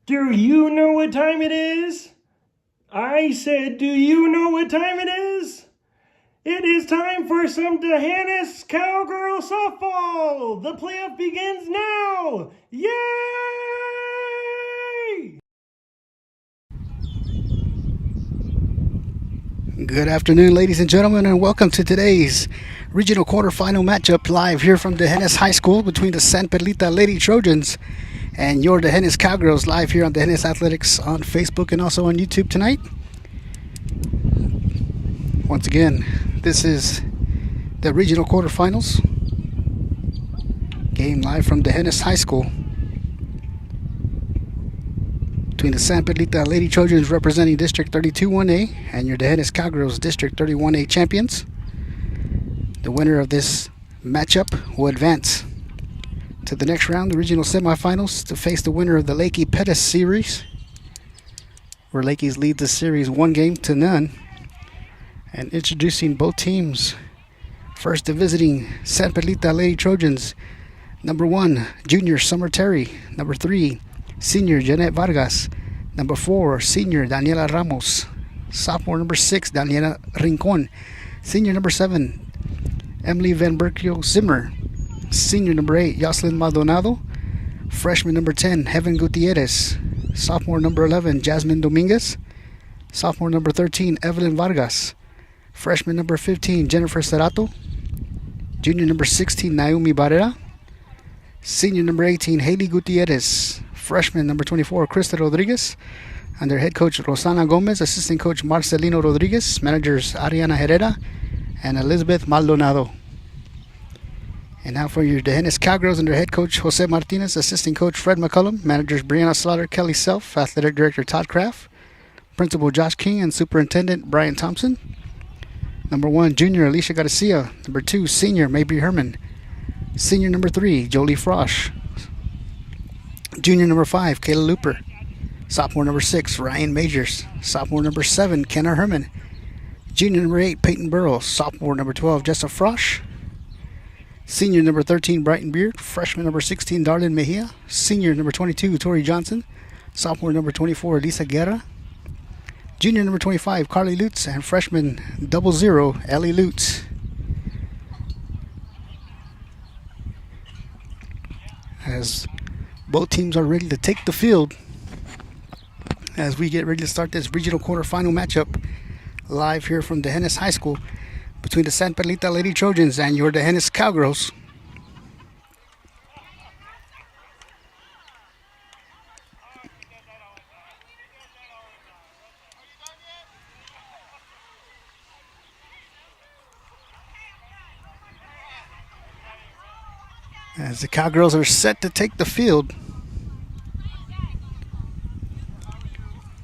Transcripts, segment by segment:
Do you know what time it is? I said, do you know what time it is? It is time for some Dehannis Cowgirl softball. The playoff begins now. Yay! Good afternoon, ladies and gentlemen, and welcome to today's regional quarterfinal matchup live here from Dehannis High School between the San Perlita Lady Trojans and your Dehannis Cowgirls, live here on Dehannis Athletics on Facebook and also on YouTube tonight. Once again, this is the regional quarterfinals game live from Dehannis High School between the San Perlita Lady Trojans representing District 32 1A and your Dehannis Cowgirls District 31A champions. The winner of this matchup will advance to the next round, the regional semifinals, to face the winner of the Lakey Pettis series, where Lakeys lead the series 1-0. And introducing both teams, first the visiting San Perlita Lady Trojans, number 1, junior Summer Terry, number 3, senior Jeanette Vargas, number 4, senior Daniela Ramos, sophomore number 6, Daniela Rincon, senior number 7, Emily Van Berkio Zimmer, senior number 8, Yoselin Maldonado, freshman number 10, Heaven Gutierrez, sophomore number 11, Jasmine Dominguez, sophomore number 13, Evelyn Vargas, freshman number 15, Jennifer Cerato, junior number 16, Naomi Barrera, senior number 18, Haley Gutierrez, freshman number 24, Krista Rodriguez, and their head coach Rosana Gomez, assistant coach Marcelino Rodriguez, managers Ariana Herrera and Elizabeth Maldonado. And now for your Dehannis Cowgirls and their head coach Jose Martinez, assistant coach Fred McCullum, managers Brianna Slaughter, Kelly Self, athletic director Todd Kraft, principal Josh King, and superintendent Brian Thompson. Number 1, junior Alicia Garcia. Number 2, senior Mabry Herman. Senior number 3, Jolie Frosch. Junior number 5, Kayla Looper. Sophomore number 6, Ryan Majors. Sophomore number 7, Kenna Herman. Junior number 8, Peyton Burrows. Sophomore number 12, Jessa Frosch. Senior number 13, Brighton Beard. Freshman number 16, Darlene Mejia. Senior number 22, Tori Johnson. Sophomore number 24, Lisa Guerra. Junior number 25, Carly Lutz. And freshman 00, Ellie Lutz. As both teams are ready to take the field, as we get ready to start this regional quarterfinal matchup live here from Dehannis High School between the San Perlita Lady Trojans and your Dehannis Cowgirls. As the Cowgirls are set to take the field.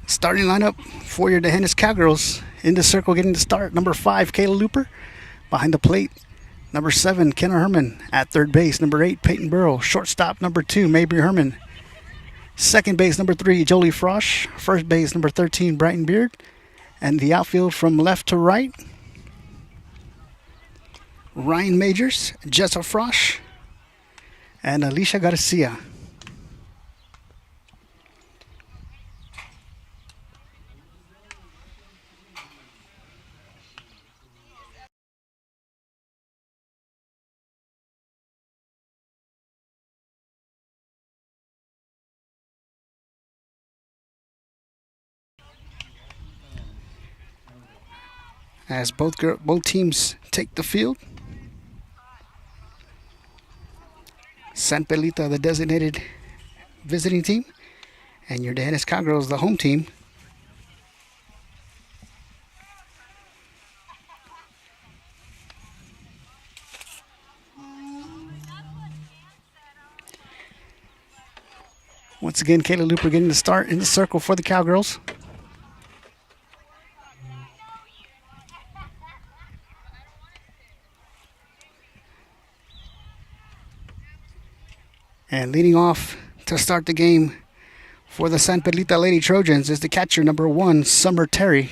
Starting lineup for your Dehannis Cowgirls. In the circle getting the start, number 5, Kayla Looper. Behind the plate, number 7, Kenna Herman. At third base, number 8, Peyton Burrow. Shortstop, number 2, Mabry Herman. Second base, number 3, Jolie Frosch. First base, number 13, Brighton Beard. And the outfield from left to right, Ryan Majors, Jessa Frosch, and Alicia Garcia. As both teams take the field, San Perlita, the designated visiting team, and your Dehannis Cowgirls, the home team. Once again, Kayla Looper getting the start in the circle for the Cowgirls. And leading off to start the game for the San Perlita Lady Trojans is the catcher, number 1, Summer Terry.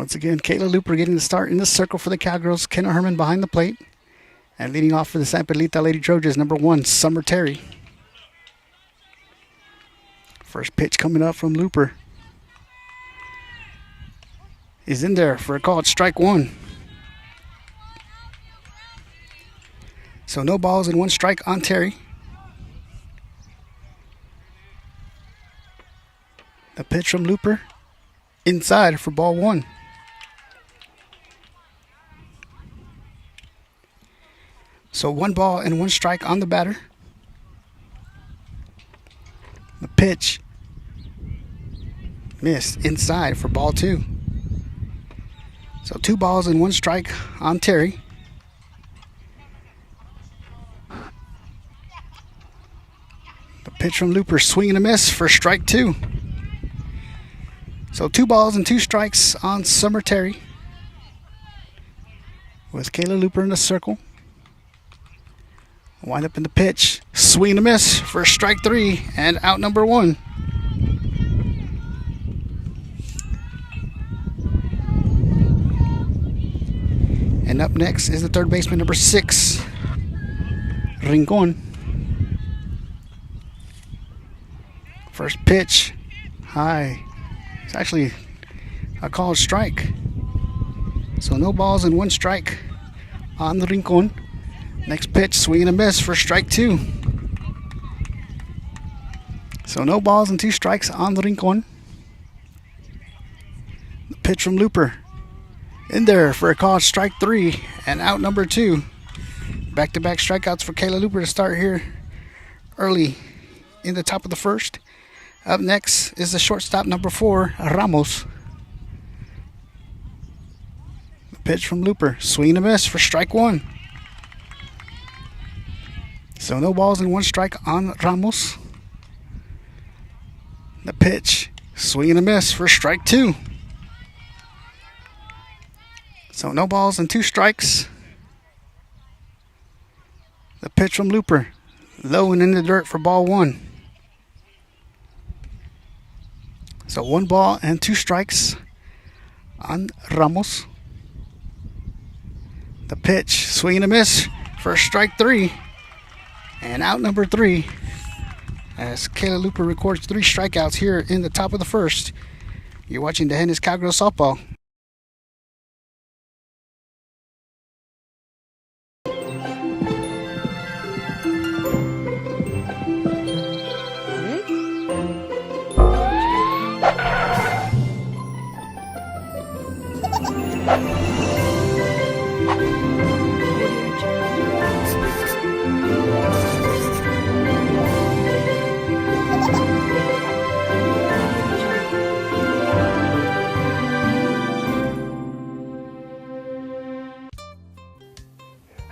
Once again, Kayla Looper getting the start in the circle for the Cowgirls. Kenna Herman behind the plate. And leading off for the San Perlita Lady Trojans, number 1, Summer Terry. First pitch coming up from Looper. Is in there for a call. It's strike 1. So no balls and 1 strike on Terry. The pitch from Looper. Inside for ball 1. So 1 ball and 1 strike on the batter. The pitch missed inside for ball 2. So 2 balls and 1 strike on Terry. The pitch from Looper, swing and a miss for strike 2. So 2 balls and 2 strikes on Summer Terry. With Kayla Looper in the circle. Wind up in the pitch, swing and a miss for strike 3 and out number 1. And up next is the third baseman, number 6, Rincon. First pitch, high. It's actually a called strike. So no balls and 1 strike on the Rincon. Next pitch, swing and a miss for strike 2. So no balls and 2 strikes on the Rincon. The pitch from Looper. In there for a call, strike 3 and out number 2. Back-to-back strikeouts for Kayla Looper to start here early in the top of the first. Up next is the shortstop, number 4, Ramos. The pitch from Looper. Swing and a miss for strike 1. So no balls and 1 strike on Ramos. The pitch, swing and a miss for strike 2. So no balls and 2 strikes. The pitch from Looper, low and in the dirt for ball 1. So 1 ball and 2 strikes on Ramos. The pitch, swing and a miss for strike 3. And out number 3, as Kayla Looper records 3 strikeouts here in the top of the first. You're watching the Hennis Cowgirls softball.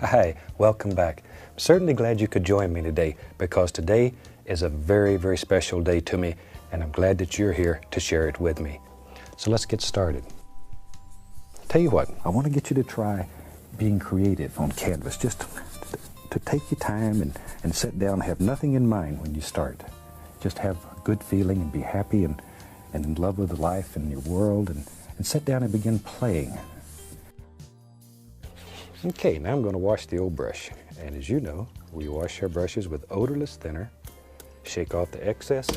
Hi, welcome back. I'm certainly glad you could join me today because today is a very, very special day to me and I'm glad that you're here to share it with me. So let's get started. Tell you what, I want to get you to try being creative on canvas. Just to take your time and sit down and have nothing in mind when you start. Just have a good feeling and be happy and in love with life and your world and sit down and begin playing. Okay, now I'm going to wash the old brush. And as you know, we wash our brushes with odorless thinner, shake off the excess,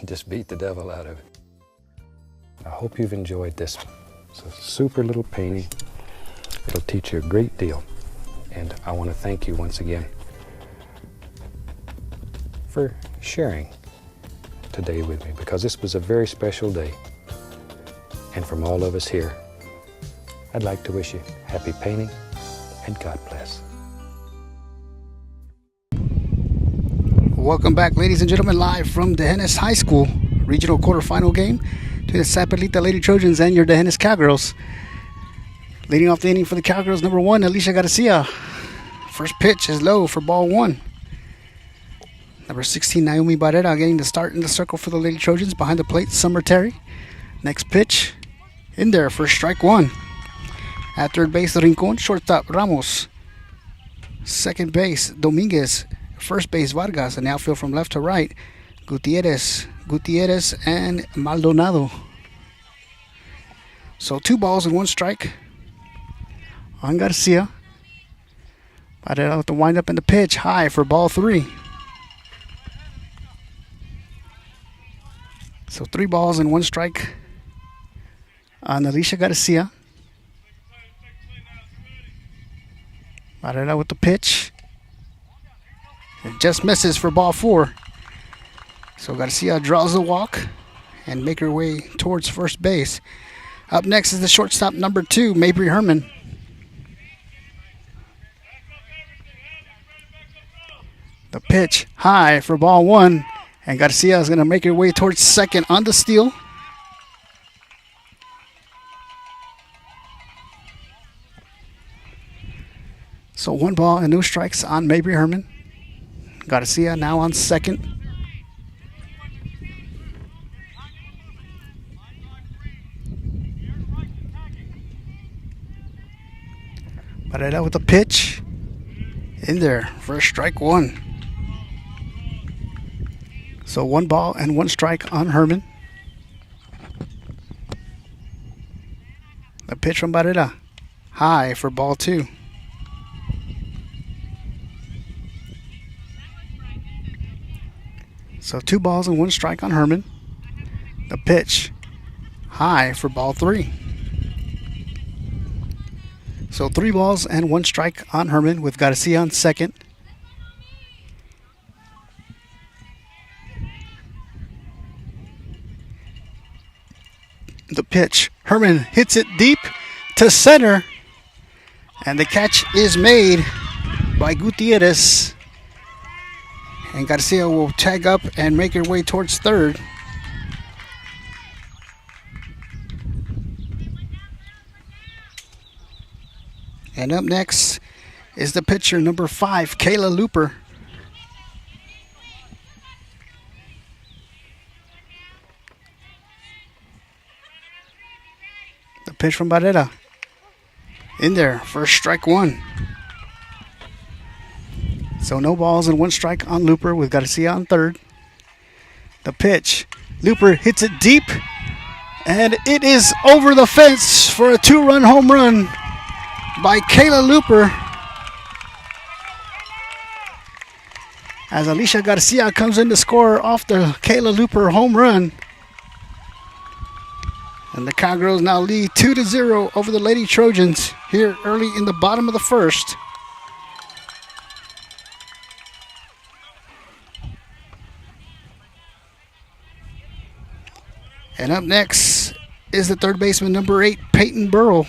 just beat the devil out of it. I hope you've enjoyed this. It's a super little painting. It'll teach you a great deal. And I want to thank you once again for sharing today with me because this was a very special day. And from all of us here, I'd like to wish you happy painting and God bless. Welcome back, ladies and gentlemen, live from Dehennis High School regional quarterfinal game between the San Perlita Lady Trojans and your Dehennis Cowgirls. Leading off the inning for the Cowgirls, number 1, Alicia Garcia. First pitch is low for ball 1. Number 16, Naomi Barrera getting the start in the circle for the Lady Trojans. Behind the plate, Summer Terry. Next pitch, in there for strike 1. At third base, Rincon. Shortstop, Ramos. Second base, Dominguez. First base, Vargas. And outfield from left to right, Gutierrez, and Maldonado. So 2 balls and 1 strike on Garcia. Barrera with the windup and the pitch, high for ball 3. So 3 balls and 1 strike on Alicia Garcia. Barrera with the pitch. It just misses for ball 4. So Garcia draws the walk and make her way towards first base. Up next is the shortstop number 2, Mabry Herman. The pitch high for ball 1. And Garcia is going to make her way towards second on the steal. So 1 ball and no strikes on Mabry Herman. Garcia now on second. Perlita with the pitch. In there for strike 1. So 1 ball and 1 strike on Herman. The pitch from Barrera. High for ball 2. So 2 balls and 1 strike on Herman. The pitch. High for ball 3. So 3 balls and 1 strike on Herman with Garcia on second. The pitch. Herman hits it deep to center. And the catch is made by Gutierrez. And Garcia will tag up and make her way towards third. And up next is the pitcher number 5, Kayla Looper. The pitch from Barrera. In there for strike 1. So no balls and 1 strike on Looper with Garcia on third. The pitch. Looper hits it deep. And it is over the fence for a 2-run home run by Kayla Looper. As Alicia Garcia comes in to score off the Kayla Looper home run. And the Cowgirls now lead 2-0 over the Lady Trojans here early in the bottom of the first. And up next is the third baseman, number 8, Peyton Burrow.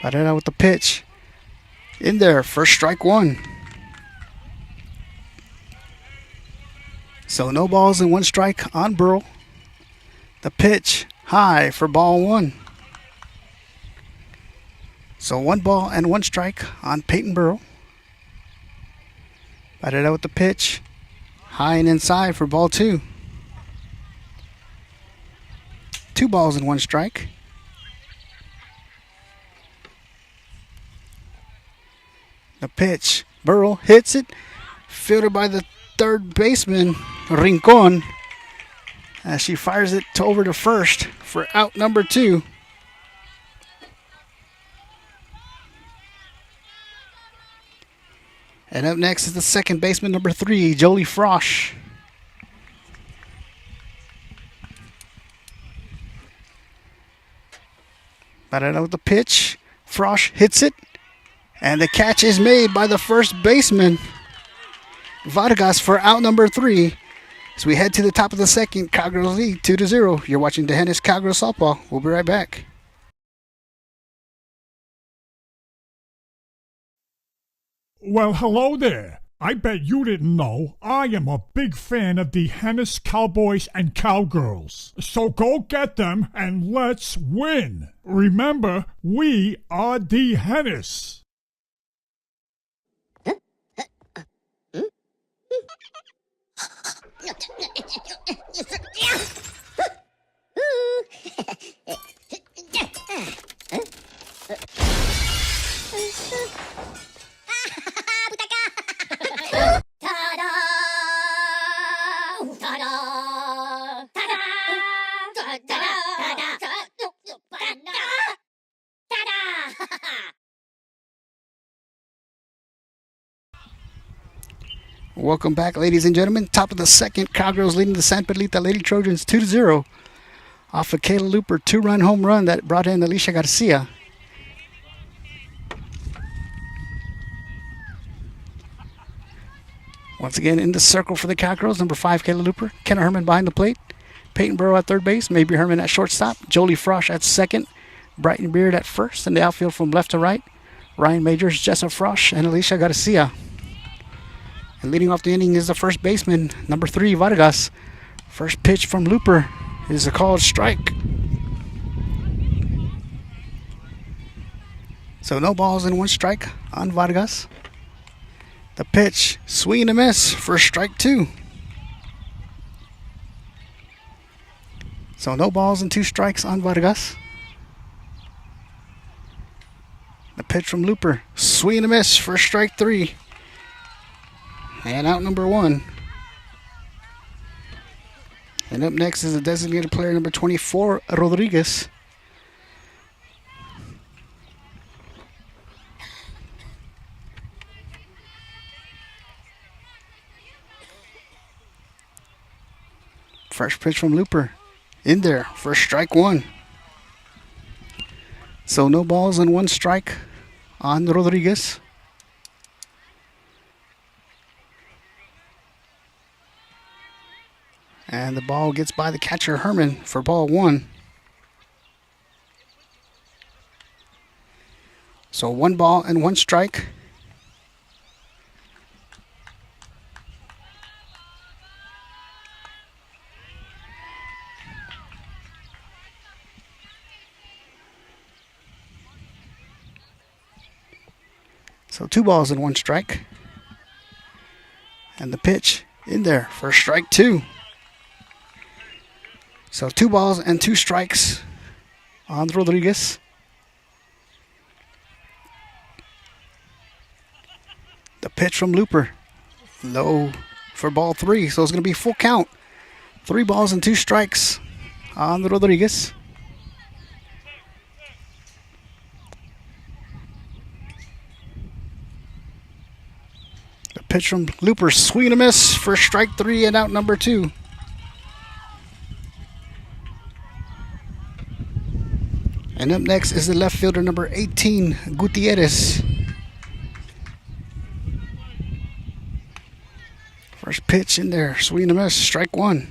Barrera with the pitch. In there, first strike 1. So no balls and 1 strike on Burrow. The pitch, high for ball 1. So 1 ball and 1 strike on Peyton Burrow. Barrera with the pitch. High and inside for ball 2. 2 balls and 1 strike. The pitch. Burrow hits it. Fielded by the third baseman, Rincon. As she fires it over to first for out number 2. And up next is the second baseman, number 3, Jolie Frosch. Barrera with the pitch. Frosch hits it. And the catch is made by the first baseman, Vargas, for out number 3. As we head to the top of the second, Cowgirls lead 2-0. You're watching Dehennis Cowgirls Softball. We'll be right back. Well, hello there. I bet you didn't know I am a big fan of the Hennis Cowboys and Cowgirls. So go get them and let's win. Remember, we are the Hennis. Welcome back, ladies and gentlemen. Top of the second, Cowgirls leading the San Perlita Lady Trojans 2-0 off a Kayla Looper 2-run home run that brought in Alicia Garcia. Once again, in the circle for the Cowgirls, number 5, Kayla Looper. Kenna Herman behind the plate. Peyton Burrow at third base. Maybe Herman at shortstop. Jolie Frosch at second. Brighton Beard at first. In the outfield from left to right, Ryan Majors, Jessa Frosch, and Alicia Garcia. And leading off the inning is the first baseman, number 3, Vargas. First pitch from Looper is a called strike. So no balls and 1 strike on Vargas. The pitch, swing and a miss for strike 2. So no balls and 2 strikes on Vargas. The pitch from Looper, swing and a miss for strike 3. And out number 1. And up next is the designated player number 24, Rodriguez. First pitch from Looper. In there for strike 1. So no balls and 1 strike on Rodriguez. And the ball gets by the catcher, Herman, for ball 1. So 1 ball and 1 strike. So 2 balls and 1 strike. And the pitch in there for strike 2. So 2 balls and 2 strikes on Rodriguez. The pitch from Looper, low for ball 3. So it's going to be full count. 3 balls and 2 strikes on Rodriguez. The pitch from Looper, swing and a miss for strike 3 and out number 2. And up next is the left fielder, number 18, Gutierrez. First pitch in there, swing and a miss, strike 1.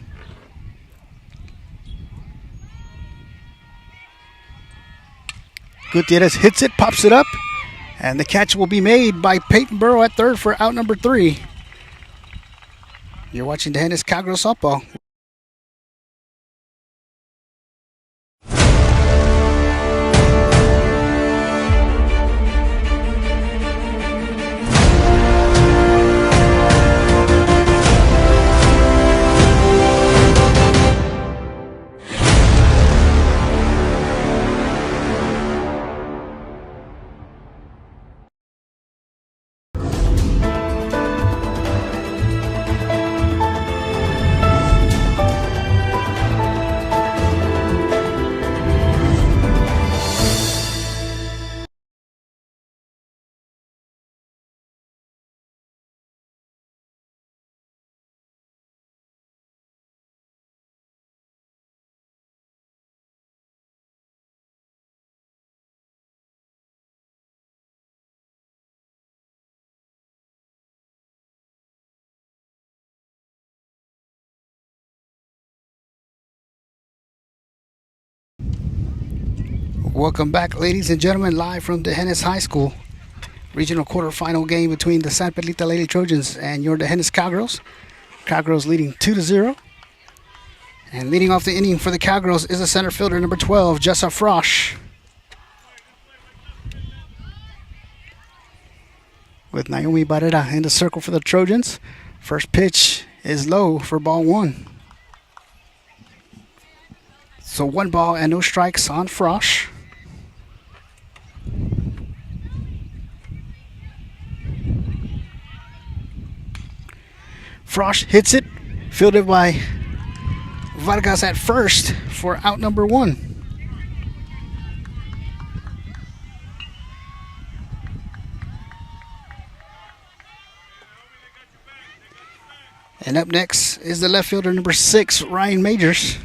Gutierrez hits it, pops it up, and the catch will be made by Peyton Burrow at third for out number 3. You're watching the Hennis Cowgirls softball. Welcome back, ladies and gentlemen, live from the Hennis High School. Regional quarterfinal game between the San Perlita Lady Trojans and your Hennis Cowgirls. Cowgirls leading 2-0. And leading off the inning for the Cowgirls is the center fielder, number 12, Jessa Frosch. With Naomi Barrera in the circle for the Trojans. First pitch is low for ball 1. So 1 ball and no strikes on Frosch. Frosch hits it, fielded by Vargas at first for out number 1. And up next is the left fielder number 6, Ryan Majors.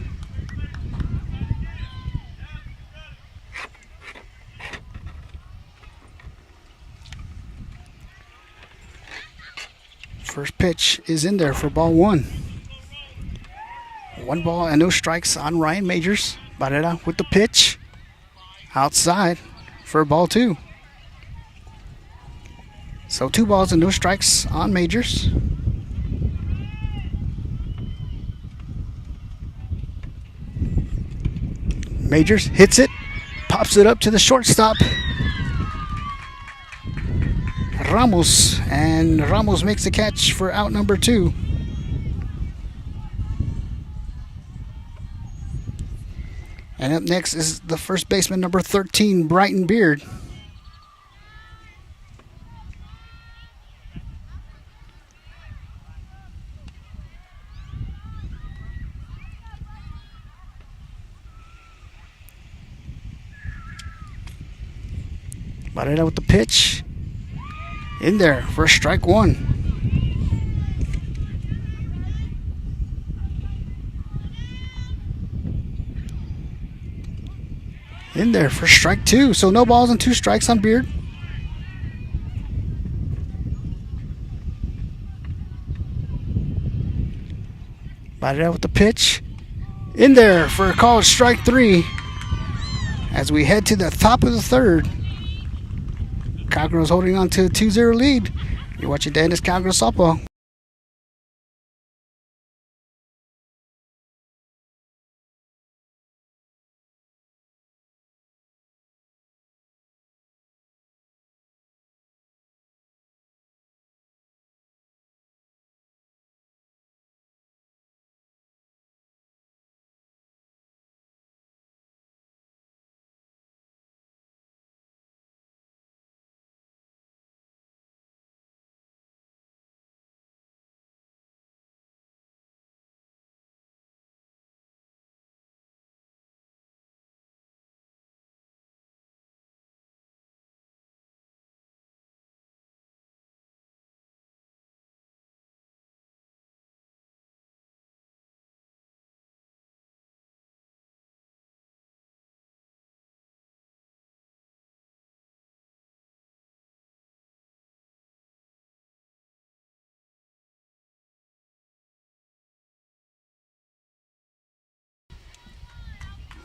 First pitch is in there for ball 1. 1 ball and no strikes on Ryan Majors. Perlita with the pitch. Outside for ball 2. So 2 balls and no strikes on Majors. Majors hits it, pops it up to the shortstop, Ramos, and Ramos makes the catch for out number 2. And up next is the first baseman, number 13, Brighton Beard. Perlita with the pitch. In there for strike 1. In there for strike 2. So no balls and 2 strikes on Beard. Perlita with the pitch. In there for a called strike 3. As we head to the top of the 3rd. Cowgirls holding on to a 2-0 lead. You're watching Dennis Cowgirls softball.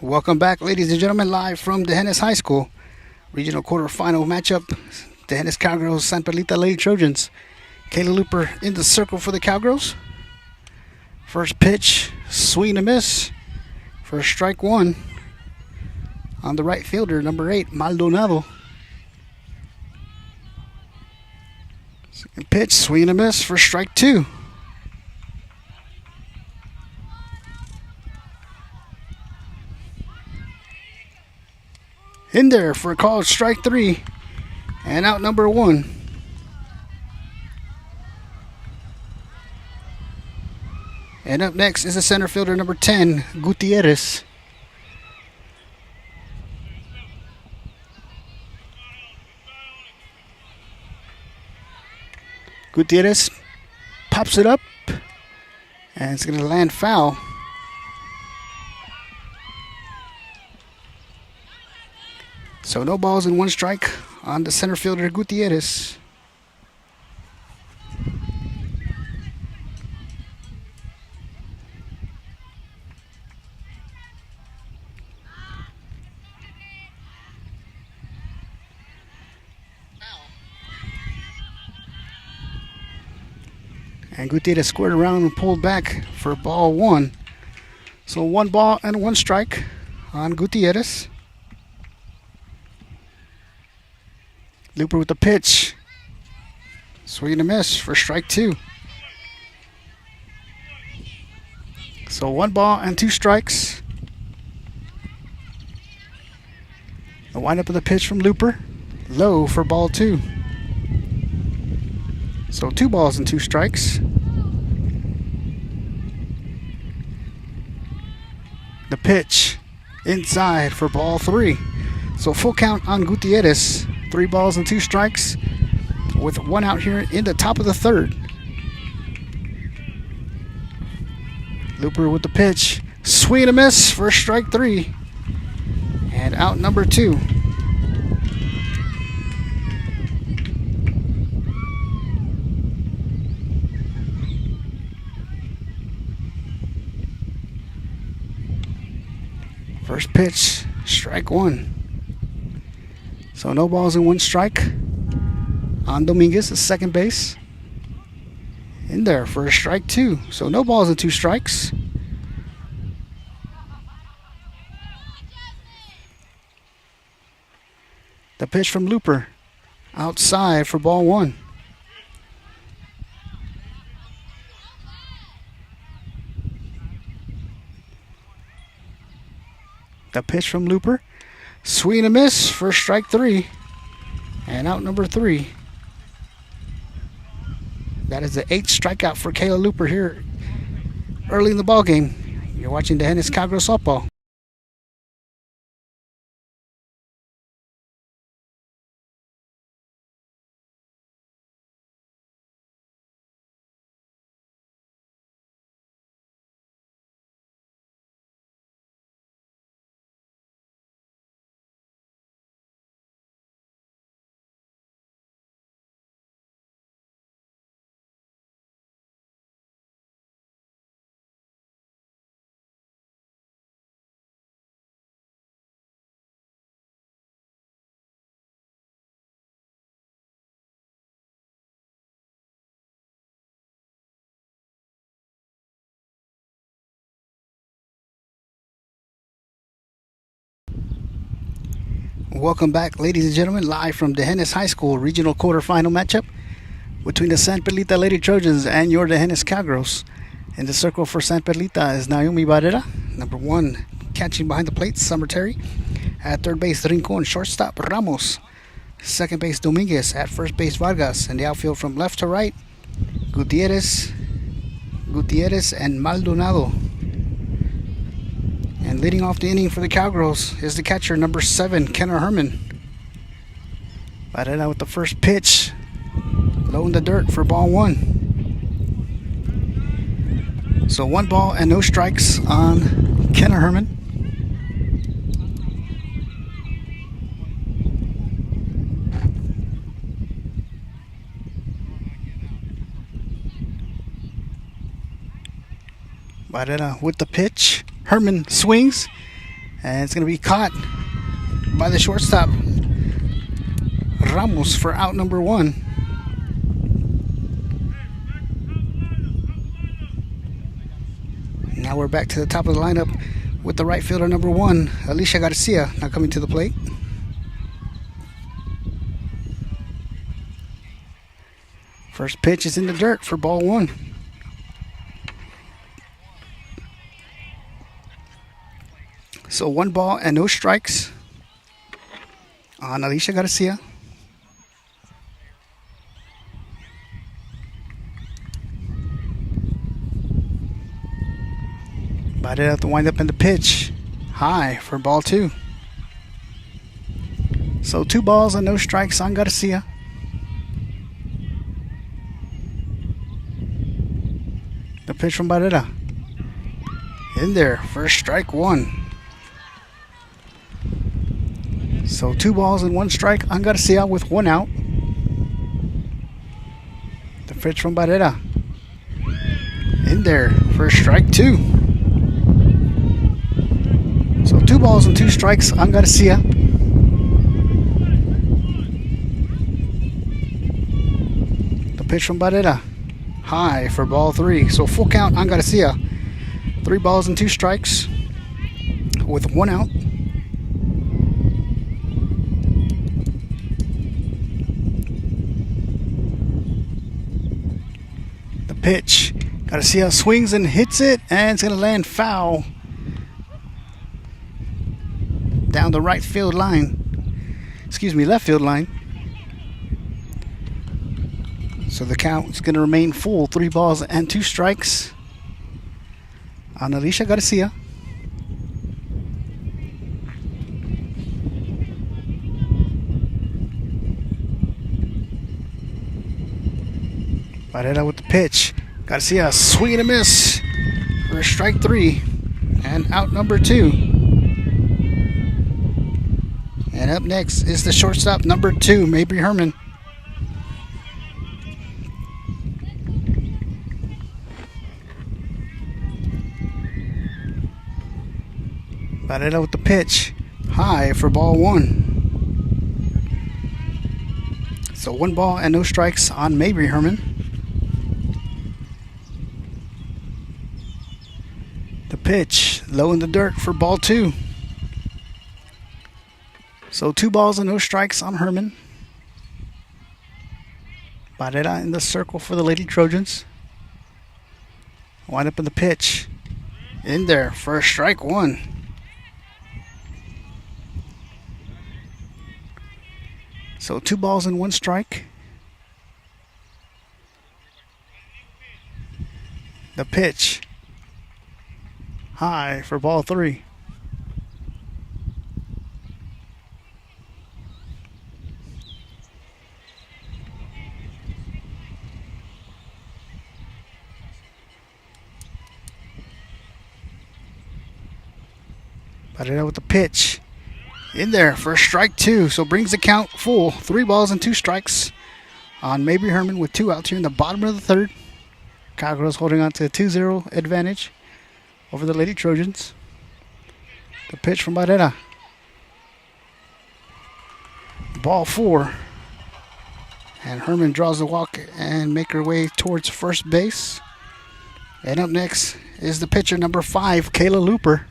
Welcome back, ladies and gentlemen, live from Dennis High School. Regional quarterfinal matchup. Dennis Cowgirls, San Perlita Lady Trojans. Kayla Looper in the circle for the Cowgirls. First pitch, swing and a miss for strike 1 on the right fielder, number 8, Maldonado. Second pitch, swing and a miss for strike 2. In there for a called strike 3 and out number 1. And up next is the center fielder number 10, Gutierrez. Gutierrez pops it up and it's going to land foul. So no balls and 1 strike on the center fielder Gutierrez. And Gutierrez squared around and pulled back for ball 1. So 1 ball and 1 strike on Gutierrez. Looper with the pitch. Swing and a miss for strike 2. So 1 ball and 2 strikes. The windup of the pitch from Looper. Low for ball 2. So 2 balls and 2 strikes. The pitch inside for ball 3. So full count on Gutierrez. 3 balls and 2 strikes with 1 out here in the top of the 3rd. Looper with the pitch. Swing and a miss for strike 3. And out number 2. First pitch, strike 1. So no balls and 1 strike on Dominguez at second base. In there for a strike 2. So no balls and 2 strikes. The pitch from Looper. Outside for ball 1. The pitch from Looper. Swing and a miss for strike 3. And out number 3. That is the 8th strikeout for Kayla Looper here early in the ball game. You're watching the Hennis Cowgirls softball. Welcome back, ladies and gentlemen, live from Dehennis High School regional quarterfinal matchup between the San Perlita Lady Trojans and your Dehennis Cowgirls. In the circle for San Perlita is Naomi Barrera, number 1, catching behind the plate, Summer Terry. At third base, Rincon, shortstop, Ramos. Second base, Dominguez. At first base, Vargas. And the outfield from left to right, Gutierrez, and Maldonado. And leading off the inning for the Cowgirls is the catcher, number 7, Kenner Herman. Batted out with the first pitch. Low in the dirt for ball 1. So 1 ball and no strikes on Kenner Herman. Batted out with the pitch. Herman swings, and it's going to be caught by the shortstop, Ramos, for out number 1. Now we're back to the top of the lineup with the right fielder, number 1, Alicia Garcia, now coming to the plate. First pitch is in the dirt for ball 1. So 1 ball and no strikes on Alicia Garcia. Batted out the windup and the pitch. High for ball 2. So 2 balls and no strikes on Garcia. The pitch from Barrera. In there for strike 1. So 2 balls and 1 strike on Garcia with 1 out. The pitch from Barrera. In there for strike 2. So 2 balls and 2 strikes on Garcia. The pitch from Barrera. High for ball 3. So full count on Garcia. 3 balls and 2 strikes with 1 out. Pitch. Garcia swings and hits it, and it's going to land foul down the left field line. So the count is going to remain full. 3 balls and 2 strikes on Alicia Garcia. Perlita with the pitch. Garcia swing and a miss for strike 3 and out number 2. And up next is the shortstop number 2, Mabry Herman. Perlita with the pitch. High for ball 1. So 1 ball and no strikes on Mabry Herman. The pitch low in the dirt for ball 2. So 2 balls and no strikes on Herman. Perlita in the circle for the Lady Trojans. Wind up in the pitch. In there for strike 1. So 2 balls and 1 strike. The pitch. High for ball 3. Perlita with the pitch. In there for strike 2, so brings the count full. 3 balls and 2 strikes on Mabry Herman with 2 outs here in the bottom of the 3rd. Cowgirls holding on to a 2-0 advantage over the Lady Trojans. The pitch from Perlita. Ball 4. And Herman draws the walk and make her way towards first base. And up next is the pitcher number 5, Kayla Looper.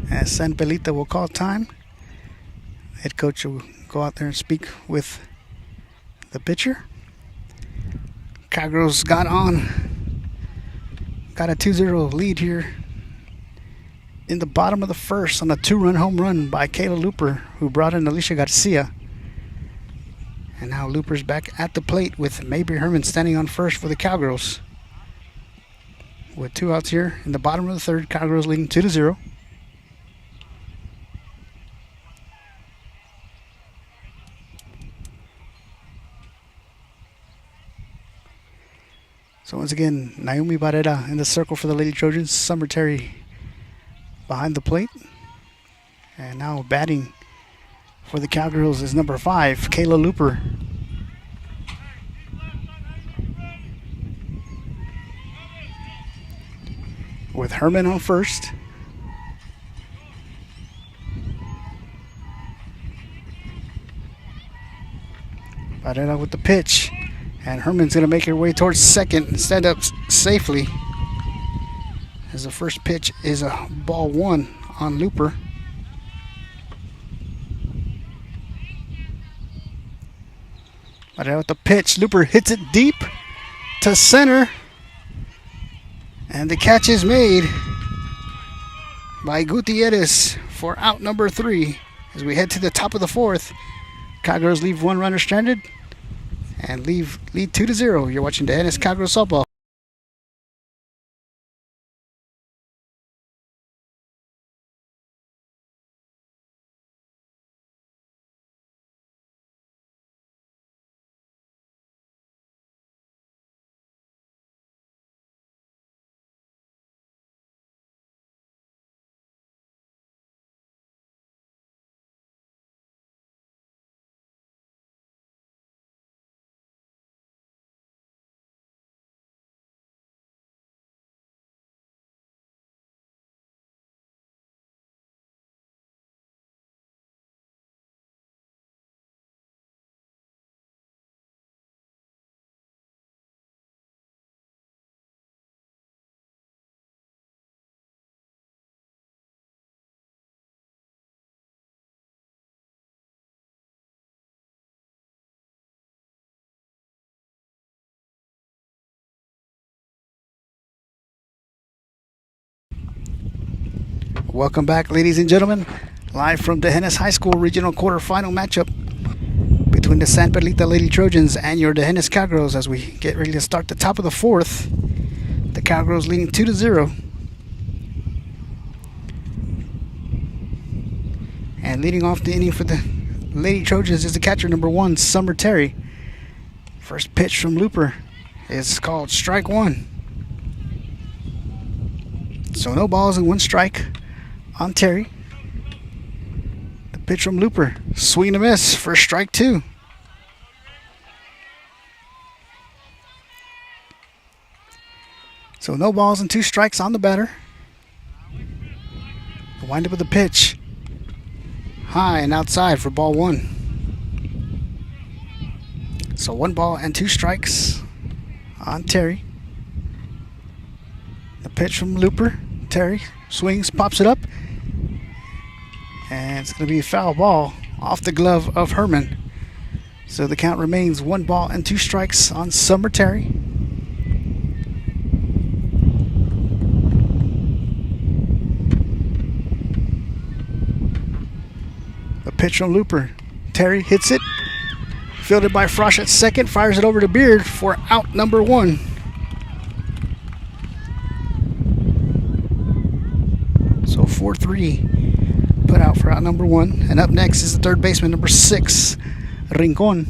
As San Perlita will call time. Head coach will go out there and speak with the pitcher. Cowgirls got a 2-0 lead here in the bottom of the 1st on a 2-run home run by Kayla Looper, who brought in Alicia Garcia. And now Looper's back at the plate with Mabry Herman standing on first for the Cowgirls. With 2 outs here in the bottom of the 3rd, Cowgirls leading 2-0. So once again, Naomi Perlita in the circle for the Lady Trojans. Summer Terry behind the plate. And now batting for the Cowgirls is number 5, Kayla Looper. With Herman on first. Perlita with the pitch. And Herman's going to make her way towards second and stand up safely. As the first pitch is a ball 1 on Looper. Perlita with the pitch. Looper hits it deep to center. And the catch is made by Gutierrez for out number 3. As we head to the top of the 4th, Cowgirls leave 1 runner stranded and lead 2-0. You're watching the Ennis Cowgirls softball. Welcome back, ladies and gentlemen. Live from the Hennis High School Regional Quarterfinal matchup between the San Perlita Lady Trojans and your Hennis Cowgirls as we get ready to start the top of the 4th. The Cowgirls leading 2-0. And leading off the inning for the Lady Trojans is the catcher, number 1, Summer Terry. First pitch from Looper is called strike 1. So no balls and 1 strike on Terry. The pitch from Looper, swing and a miss for strike 2. So no balls and 2 strikes on the batter. The wind up with the pitch. High and outside for ball 1. So 1 ball and 2 strikes on Terry. The pitch from Looper. Terry swings, pops it up. And it's going to be a foul ball off the glove of Herman. So the count remains 1 ball and 2 strikes on Summer Terry. The pitch from Looper. Terry hits it. Fielded by Frosch at second. Fires it over to Beard for out number 1. So 4-3 put out for out number 1. And up next is the third baseman, number 6, Rincon.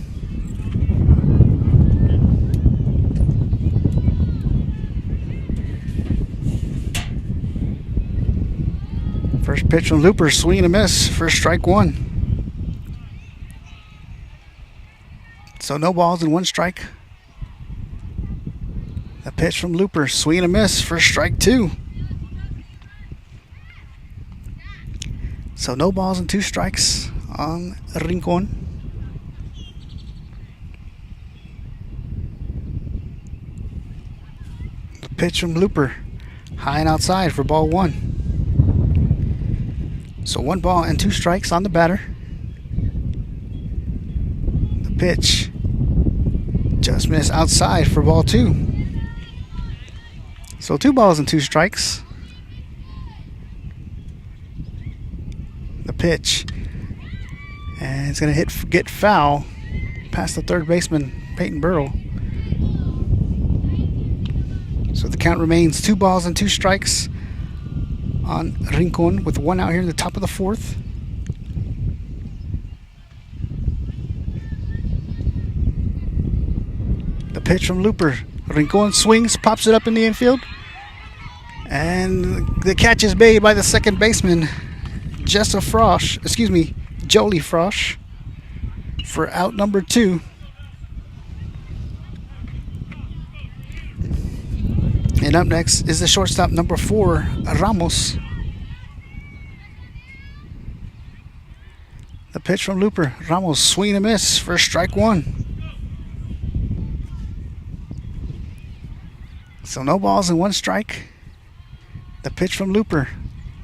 First pitch from Looper, swing and a miss for strike 1. So no balls and 1 strike. The pitch from Looper, swing and a miss for strike 2. So no balls and 2 strikes on Rincon. The pitch from Looper, high and outside for ball 1. So 1 ball and 2 strikes on the batter. The pitch just missed outside for ball 2. So 2 balls and 2 strikes. The pitch, and it's going to get foul past the third baseman, Peyton Burrow. So the count remains 2 balls and 2 strikes on Rincon with 1 out here in the top of the 4th. The pitch from Looper. Rincon swings, pops it up in the infield. And the catch is made by the second baseman, Jolie Frosch, for out number 2. And up next is the shortstop, number 4, Ramos. The pitch from Looper. Ramos, swing and a miss for strike 1. So no balls and 1 strike. The pitch from Looper,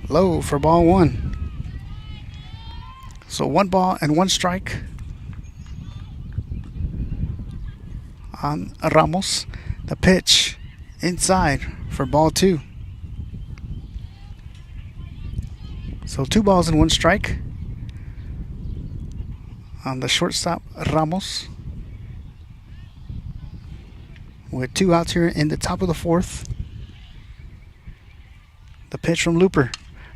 low for ball 1. So 1 ball and 1 strike on Ramos. The pitch inside for ball 2. So 2 balls and 1 strike on the shortstop, Ramos, with 2 outs here in the top of the 4th. The pitch from Looper.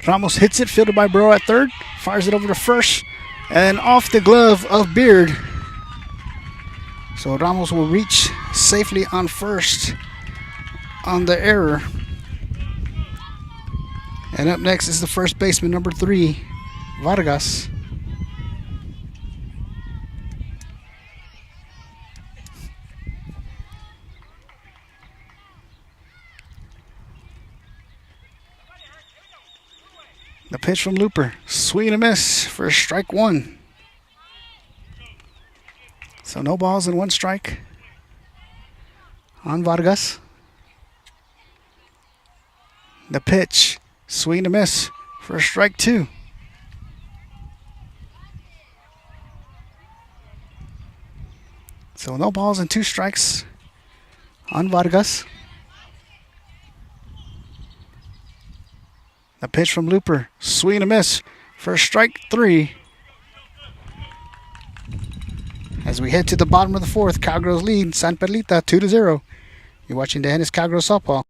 Ramos hits it, fielded by Burrow at third, fires it over to first, and off the glove of Beard. So Ramos will reach safely on first on the error. And up next is the first baseman, number 3, Vargas. The pitch from Looper, swing and a miss for strike 1. So no balls and 1 strike on Vargas. The pitch, swing and a miss for strike 2. So no balls and 2 strikes on Vargas. The pitch from Looper, swing and a miss for strike 3. As we head to the bottom of the 4th, Cowgirls lead San Perlita 2-0. You're watching the Hennis Cowgirls softball.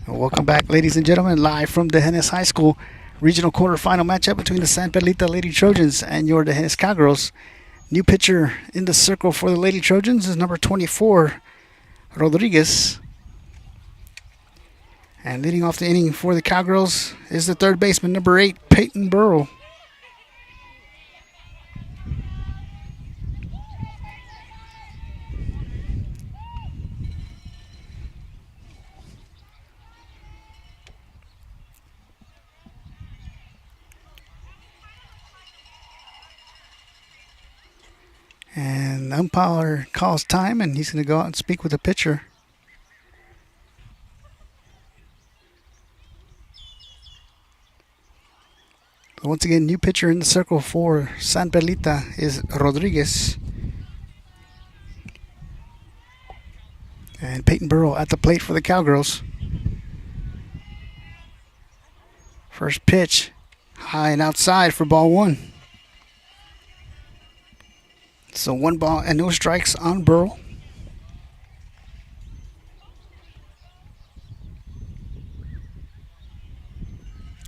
Welcome back, ladies and gentlemen, live from Dejenes High School. Regional quarterfinal matchup between the San Perlita Lady Trojans and your Dejenes Cowgirls. New pitcher in the circle for the Lady Trojans is number 24, Rodriguez. And leading off the inning for the Cowgirls is the third baseman, number 8, Peyton Burrow. And the umpire calls time, and he's going to go out and speak with the pitcher. So once again, new pitcher in the circle for San Perlita is Rodriguez. And Peyton Burrow at the plate for the Cowgirls. First pitch, high and outside for ball 1. So 1 ball and no strikes on Burrow.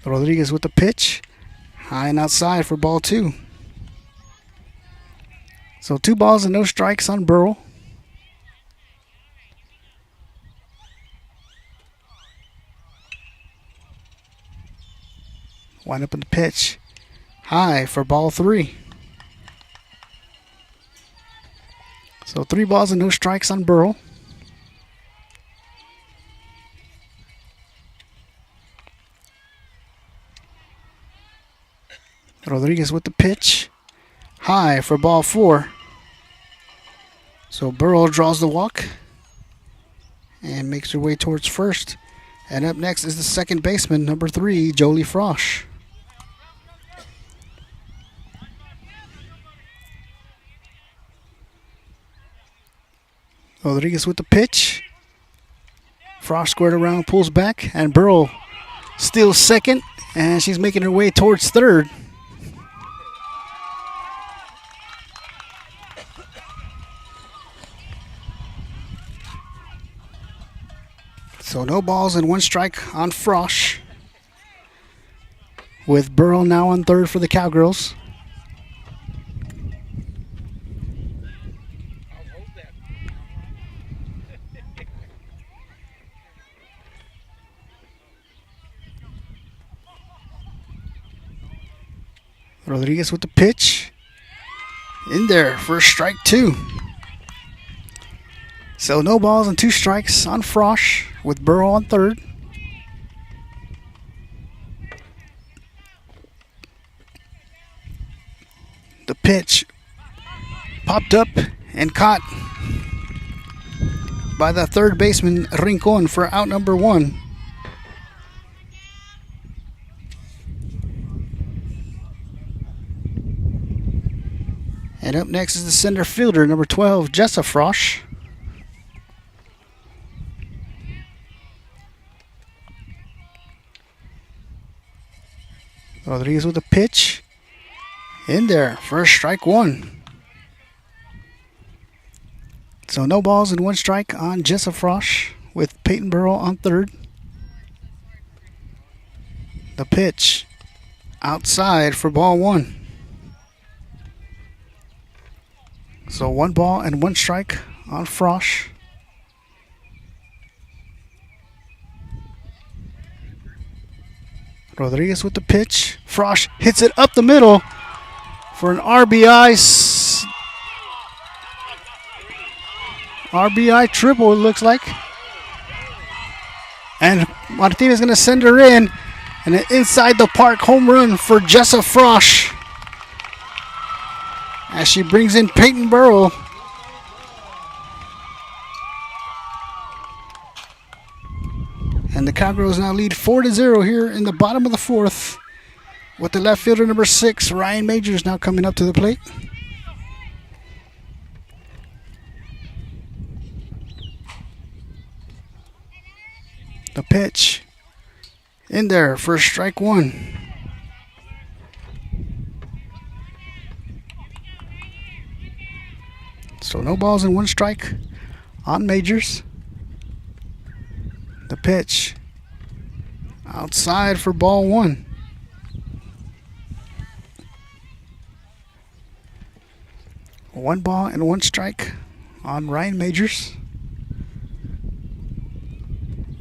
Rodriguez with the pitch. High and outside for ball 2. So 2 balls and no strikes on Burrow. Wind up in the pitch. High for ball 3. So 3 balls and no strikes on Burrow. Rodriguez with the pitch. High for ball 4. So Burrow draws the walk and makes her way towards first. And up next is the second baseman, number 3, Jolie Frosch. Rodriguez with the pitch. Frost squared around, pulls back, and Burrow steals second, and she's making her way towards third. So no balls and 1 strike on Frosch, with Burrow now on third for the Cowgirls. Rodriguez with the pitch. In there for strike 2. So no balls and 2 strikes on Frosch, with Burrow on third. The pitch popped up and caught by the third baseman Rincon for out number 1. And up next is the center fielder, number 12, Jessa Frosch. Rodriguez with a pitch. In there, first strike 1. So no balls and 1 strike on Jessa Frosch, with Peyton Burrow on third. The pitch outside for ball 1. So 1 ball and 1 strike on Frosch. Rodriguez with the pitch. Frosch hits it up the middle for an RBI triple, it looks like. And Martinez is going to send her in. And an inside the park home run for Jessa Frosch, as she brings in Peyton Burrow. And the Cowgirls now lead 4-0 here in the bottom of the 4th, with the left fielder number 6, Ryan Majors, now coming up to the plate. The pitch in there for strike 1. So no balls and 1 strike on Majors. The pitch outside for ball 1. One ball and one strike on Ryan Majors.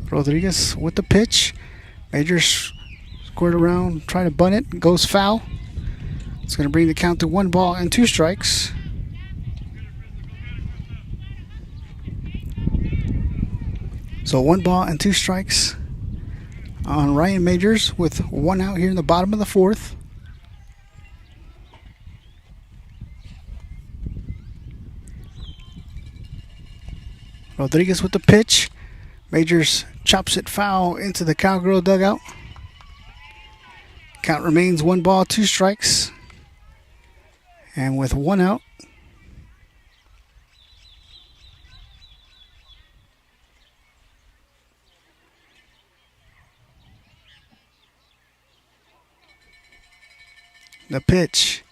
Rodriguez with the pitch. Majors squared around, trying to bunt it, goes foul. It's going to bring the count to 1 ball and 2 strikes. So 1 ball and 2 strikes on Ryan Majors with 1 out here in the bottom of the 4th. Rodriguez with the pitch. Majors chops it foul into the Cowgirl dugout. Count remains 1 ball, 2 strikes. And with 1 out, the pitch.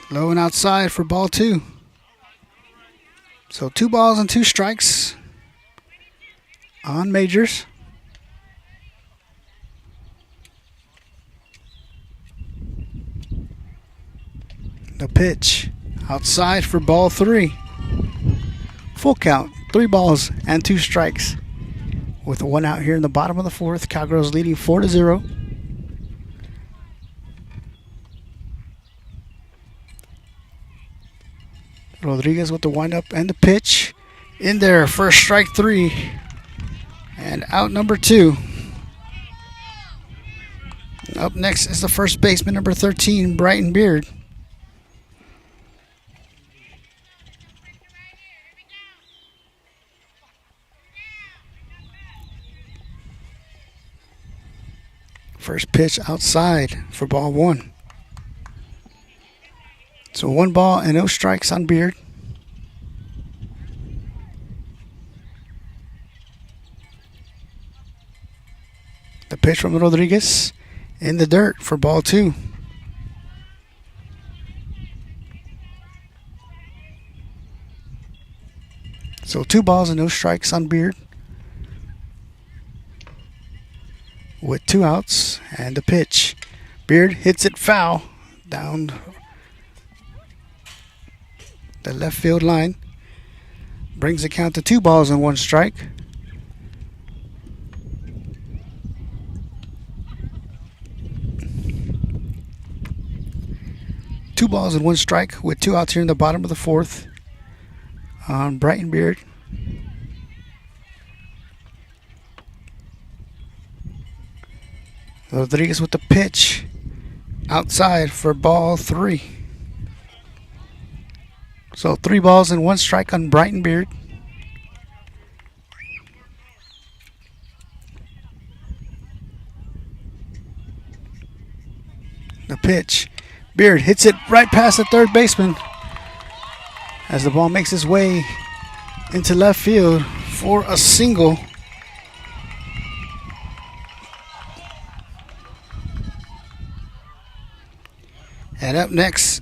Low and outside for ball 2. So 2 balls and 2 strikes on Majors. The pitch outside for ball 3. Full count, 3 balls and 2 strikes with 1 out here in the bottom of the 4th. Cowgirls leading 4-0. Rodriguez with the windup and the pitch. In there, first strike 3. And out number 2. Up next is the first baseman, number 13, Brighton Beard. First pitch outside for ball 1. So 1 ball and no strikes on Beard. The pitch from Rodriguez in the dirt for ball 2. So 2 balls and no strikes on Beard. With 2 outs and the pitch. Beard hits it foul down the left field line. Brings the count to 2 balls and 1 strike. Two balls and 1 strike with 2 outs here in the bottom of the 4th on Brighton Beard. Rodriguez with the pitch outside for ball 3. So 3 balls and 1 strike on Brighton Beard. The pitch. Beard hits it right past the third baseman as the ball makes its way into left field for a single. And up next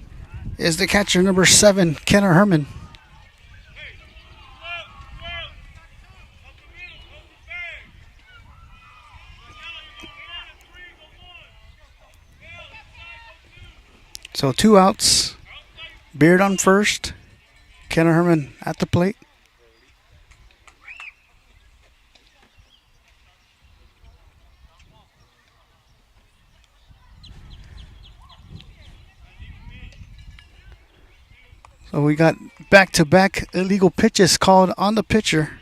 is the catcher, number 7, Kenner Herman. So 2 outs. Beard on first. Kenner Herman at the plate. So we got back-to-back illegal pitches called on the pitcher.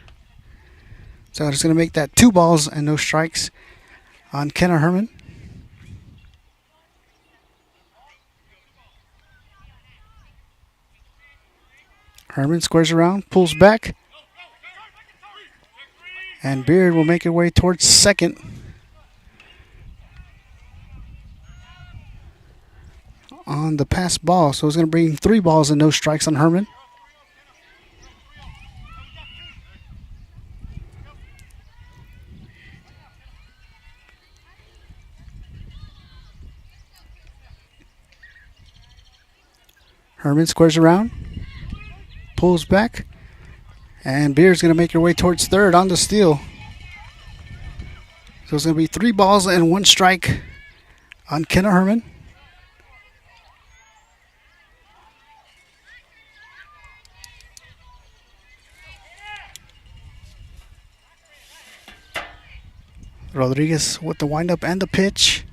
So it's going to make that 2 balls and no strikes on Kenner Herman. Herman squares around, pulls back. And Beard will make it way towards second. On the pass ball. So it's going to bring 3 balls and no strikes on Herman. Herman squares around. Pulls back. And Beard's going to make her way towards third on the steal. So it's going to be 3 balls and 1 strike on Kenna Herman. Rodriguez with the windup and the pitch.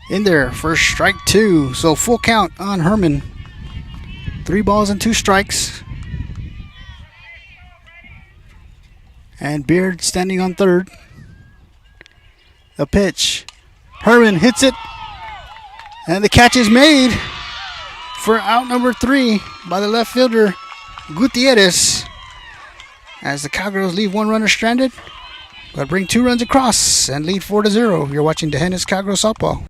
In there, first strike 2. So full count on Herman. 3 balls and 2 strikes. And Beard standing on third. The pitch. Herman hits it. And the catch is made for out number 3 by the left fielder, Gutierrez. As the Cowgirls leave 1 runner stranded, but bring 2 runs across and lead 4-0. You're watching Tejenes Cowgirls softball.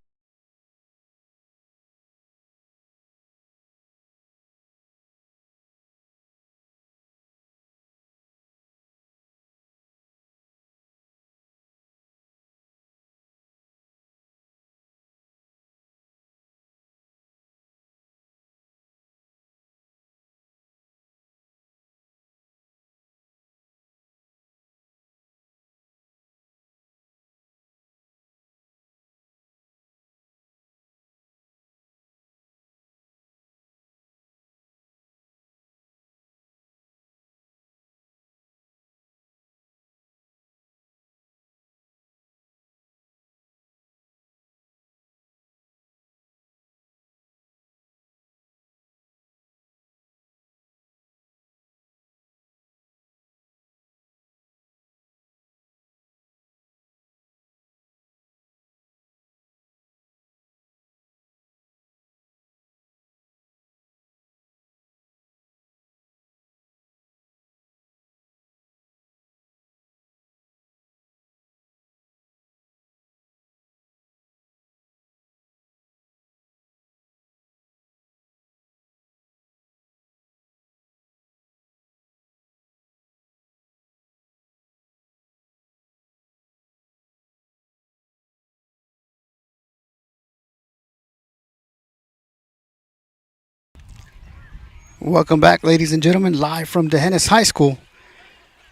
Welcome back, ladies and gentlemen, live from Tejenes High School.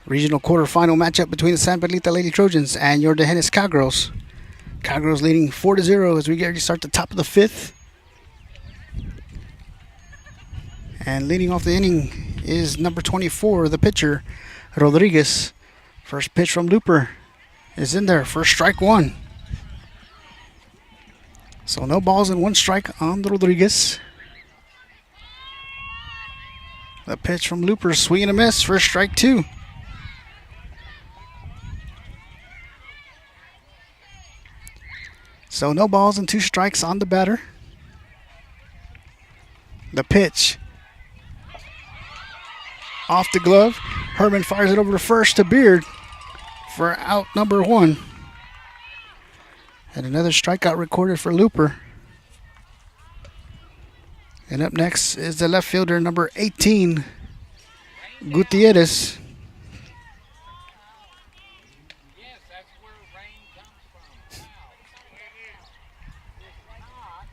Regional quarterfinal matchup between the San Perlita Lady Trojans and your Tejenes Cowgirls. Cowgirls leading 4-0 as we get ready to start the top of the 5th. And leading off the inning is number 24, the pitcher, Rodriguez. First pitch from Looper is in there. First strike 1. So no balls and 1 strike on Rodriguez. The pitch from Looper, swing and a miss. First strike 2. So no balls and 2 strikes on the batter. The pitch. Off the glove. Herman fires it over to first to Beard for out number 1. And another strikeout recorded for Looper. And up next is the left fielder, number 18, Gutierrez.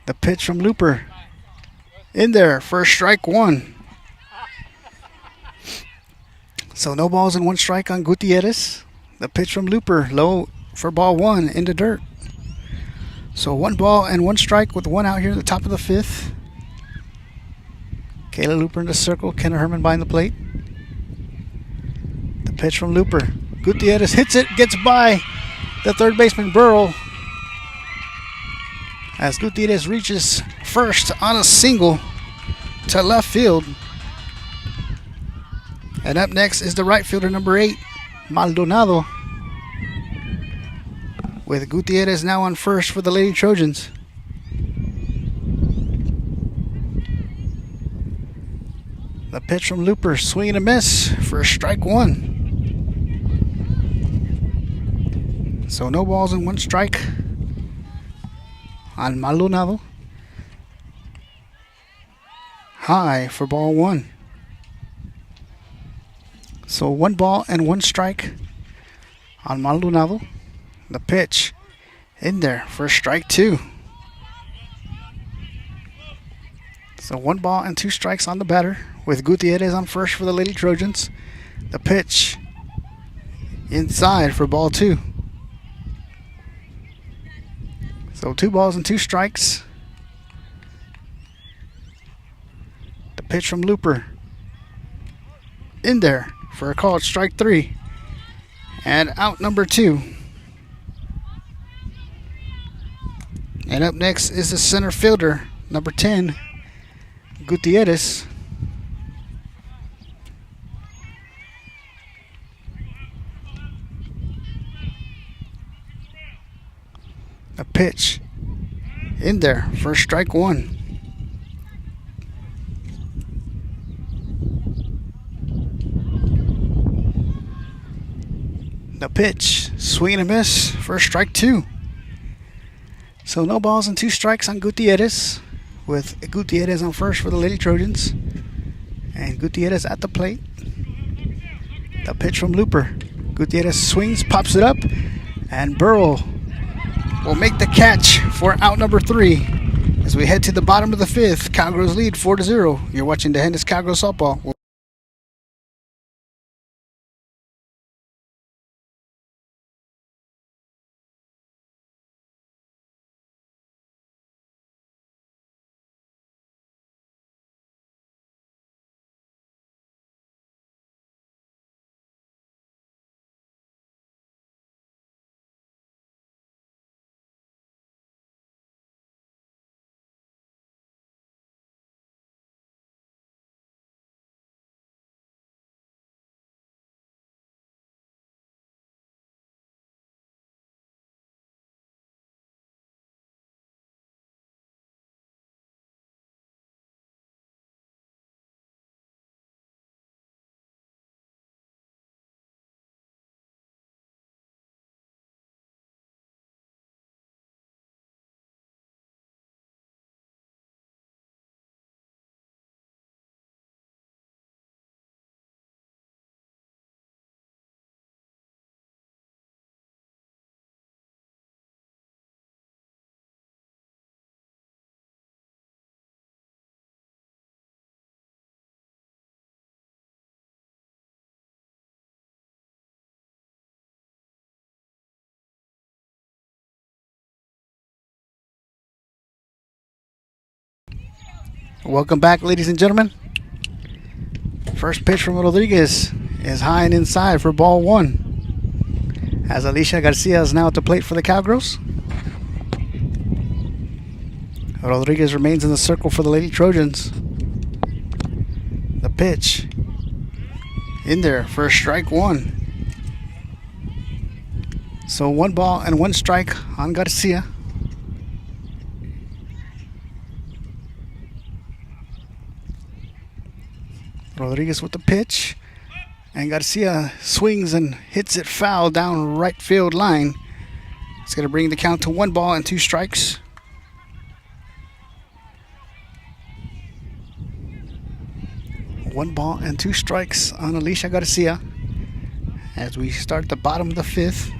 The pitch from Looper. In there, first strike 1. So no balls and 1 strike on Gutierrez. The pitch from Looper, low for ball 1 in the dirt. So 1 ball and 1 strike with 1 out here at the top of the 5th. Kayla Looper in the circle, Kenna Herman behind the plate. The pitch from Looper. Gutierrez hits it, gets by the third baseman Burrell. As Gutierrez reaches first on a single to left field. And up next is the right fielder, number 8, Maldonado. With Gutierrez now on first for the Lady Trojans. The pitch from Looper, swing and a miss for strike 1. So no balls and 1 strike on Maldonado. High for ball 1. So 1 ball and 1 strike on Maldonado. The pitch in there for strike 2. So 1 ball and 2 strikes on the batter with Gutierrez on first for the Lady Trojans. The pitch inside for ball 2. So 2 balls and 2 strikes. The pitch from Looper. In there for a called strike 3. And out number 2. And up next is the center fielder, number 10, Gutierrez. A pitch in there for strike 1. The pitch, swing and a miss for strike 2. So no balls and 2 strikes on Gutierrez, with Gutierrez on first for the Lady Trojans. And Gutierrez at the plate. The pitch from Looper. Gutierrez swings, pops it up, and Burrow will make the catch for out number 3. As we head to the bottom of the 5th, Cowgirls lead 4-0. You're watching the Hennis Cowgirls softball. Welcome back, ladies and gentlemen. First pitch from Rodriguez is high and inside for ball 1. As Alicia Garcia is now at the plate for the Cowgirls. Rodriguez remains in the circle for the Lady Trojans. The pitch in there for strike 1. So 1 ball and 1 strike on Garcia. Rodriguez with the pitch, and Garcia swings and hits it foul down right field line. It's going to bring the count to 1 ball and 2 strikes. One ball and 2 strikes on Alicia Garcia as we start the bottom of the 5th.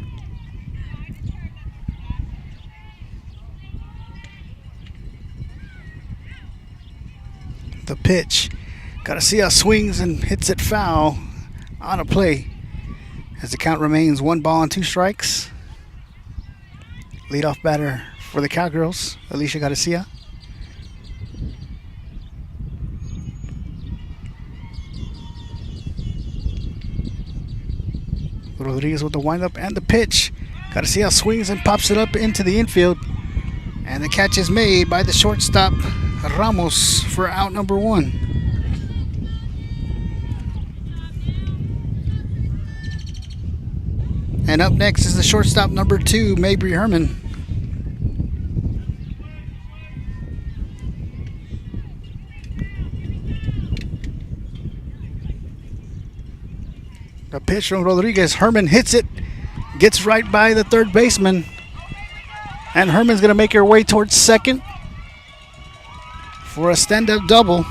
The pitch. Garcia swings and hits it foul on a play as the count remains 1 ball and 2 strikes. Leadoff batter for the Cowgirls, Alicia Garcia. Rodriguez with the windup and the pitch. Garcia swings and pops it up into the infield. And the catch is made by the shortstop, Ramos, for out number 1. And up next is the shortstop number 2, Mabry Herman. The pitch from Rodriguez. Herman hits it, gets right by the third baseman. And Herman's going to make her way towards second for a stand-up double.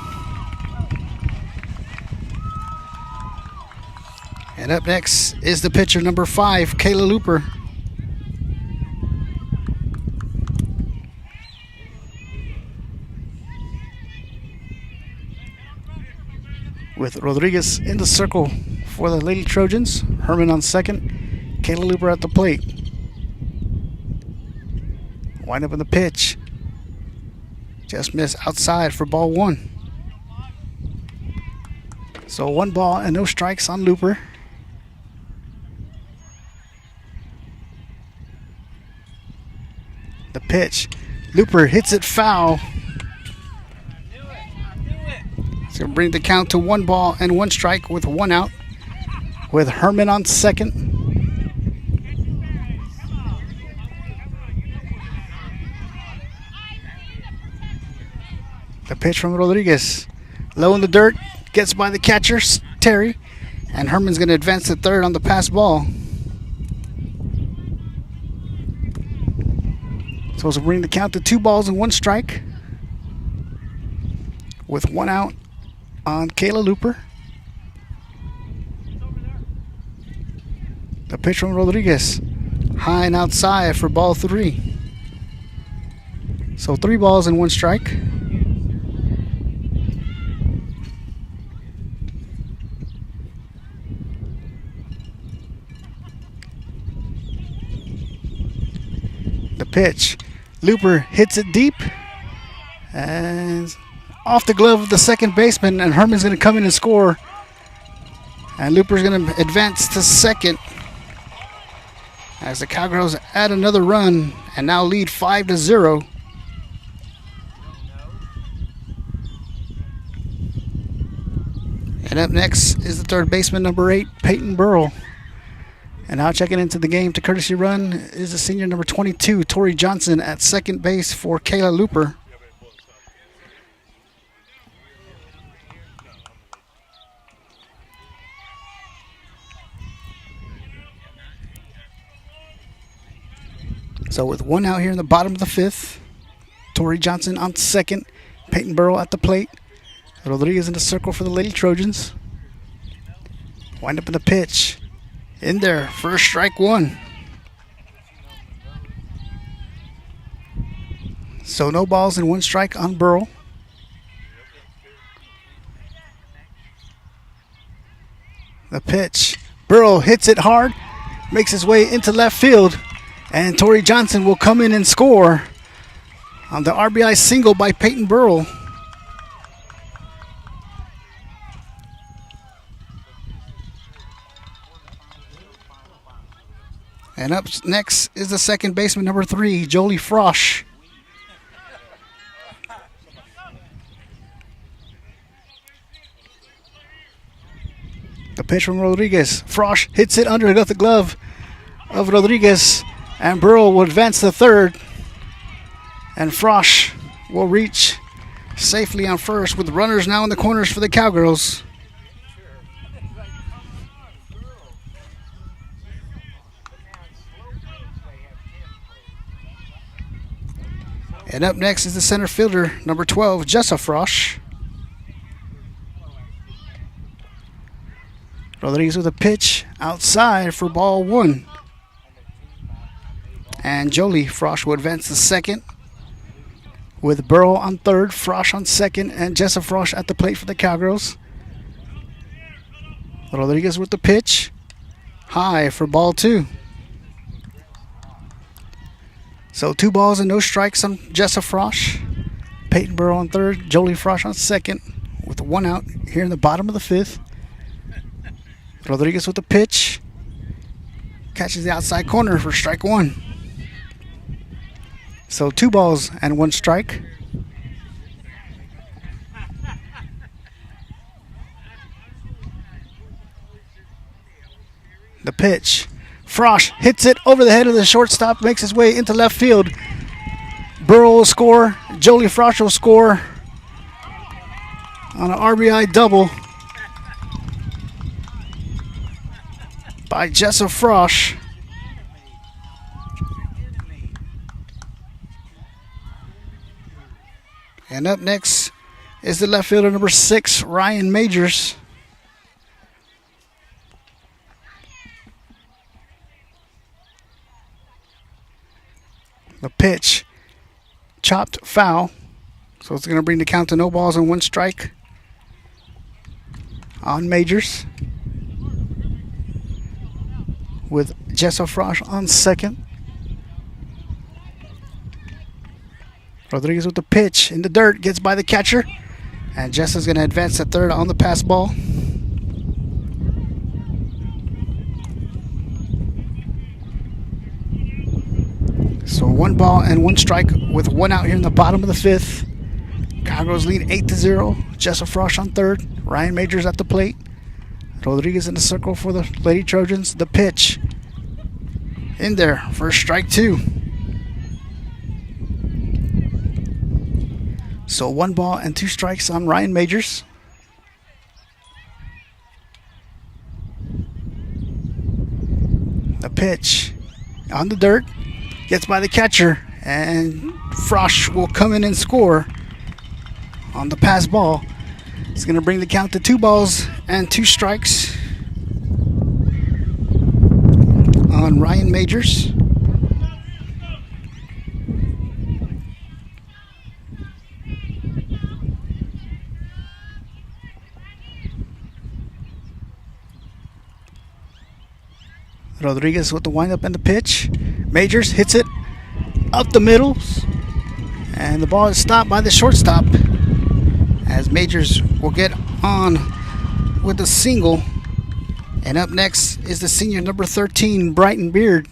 And up next is the pitcher, number 5, Kayla Looper. With Rodriguez in the circle for the Lady Trojans, Herman on second, Kayla Looper at the plate. Wind up in the pitch. Just missed outside for ball 1. So 1 ball and no strikes on Looper. The pitch. Looper hits it foul. It's going to bring the count to 1 ball and 1 strike with 1 out, with Herman on second. The pitch from Rodriguez. Low in the dirt. Gets by the catcher, Terry. And Herman's going to advance to third on the pass ball. Supposed to bring the count to 2 balls and 1 strike, with 1 out on Kayla Looper. The pitch from Rodriguez. High and outside for ball 3. So 3 balls and 1 strike. The pitch. Looper hits it deep and off the glove of the second baseman, and Herman's going to come in and score. And Looper's going to advance to second as the Cowgirls add another run and now lead 5-0. And up next is the third baseman, number 8, Peyton Burrell. And now checking into the game to courtesy run is the senior number 22, Tori Johnson, at second base for Kayla Looper. So with 1 out here in the bottom of the 5th, Tori Johnson on second, Peyton Burrell at the plate. Rodriguez in the circle for the Lady Trojans. Wind up in the pitch. In there, first strike 1. So no balls and 1 strike on Burrell. The pitch. Burrell hits it hard, makes his way into left field, and Tori Johnson will come in and score on the RBI single by Peyton Burrell. And up next is the second baseman, number 3, Jolie Frosch. The pitch from Rodriguez. Frosch hits it under the glove of Rodriguez, and Burrell will advance to third. And Frosch will reach safely on first, with runners now in the corners for the Cowgirls. And up next is the center fielder, number 12, Jessa Frosch. Rodriguez with a pitch outside for ball 1. And Jolie Frosch will advance to second, with Burrow on third, Frosch on second, and Jessa Frosch at the plate for the Cowgirls. Rodriguez with the pitch, high for ball 2. So 2 balls and no strikes on Jessa Frosch. Peyton Burrell on third, Jolie Frosch on second, with 1 out here in the bottom of the 5th. Rodriguez with the pitch. Catches the outside corner for strike 1. So 2 balls and 1 strike. The pitch. Frosch hits it over the head of the shortstop, makes his way into left field. Burrow will score. Jolie Frosch will score on an RBI double by Jessa Frosch. And up next is the left fielder, number 6, Ryan Majors. The pitch, chopped foul. So it's going to bring the count to no balls and 1 strike on Majors, with Jessa Frosch on second. Rodriguez with the pitch in the dirt, gets by the catcher. And Jessa's going to advance to third on the pass ball. So 1 ball and 1 strike with 1 out here in the bottom of the 5th. Cowgirls lead 8-0. Jessa Frosch on third. Ryan Majors at the plate. Rodriguez in the circle for the Lady Trojans. The pitch in there for strike 2. So 1 ball and 2 strikes on Ryan Majors. The pitch on the dirt, gets by the catcher, and Frosch will come in and score on the pass ball. It's going to bring the count to 2 balls and 2 strikes on Ryan Majors. Rodriguez with the windup and the pitch. Majors hits it up the middle, and the ball is stopped by the shortstop as Majors will get on with a single. And up next is the senior number 13, Brighton Beard.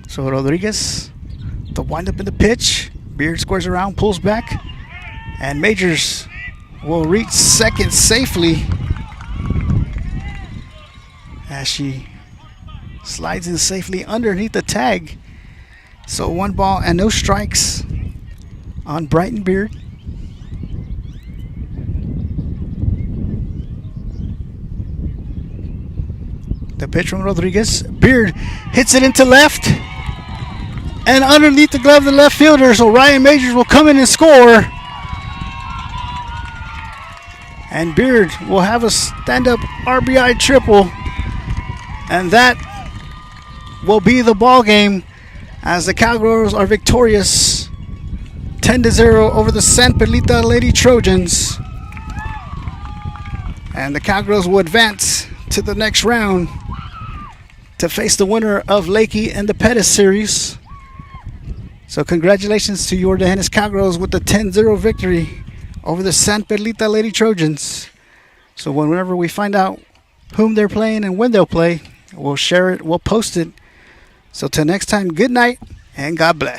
So Rodriguez, the windup in the pitch. Beard squares around, pulls back, and Majors will reach second safely as she slides in safely underneath the tag. So 1 ball and no strikes on Brighton Beard. The pitch from Rodriguez. Beard hits it into left. And underneath the glove of the left fielder, so Ryan Majors will come in and score. And Beard will have a stand-up RBI triple. And that will be the ball game as the Cowgirls are victorious 10-0 over the San Perlita Lady Trojans. And the Cowgirls will advance to the next round to face the winner of Lakey and the Pettis series. So congratulations to your Dehennis Cowgirls with the 10-0 victory over the San Perlita Lady Trojans. So whenever we find out whom they're playing and when they'll play, we'll share it, we'll post it. So till next time, good night and God bless.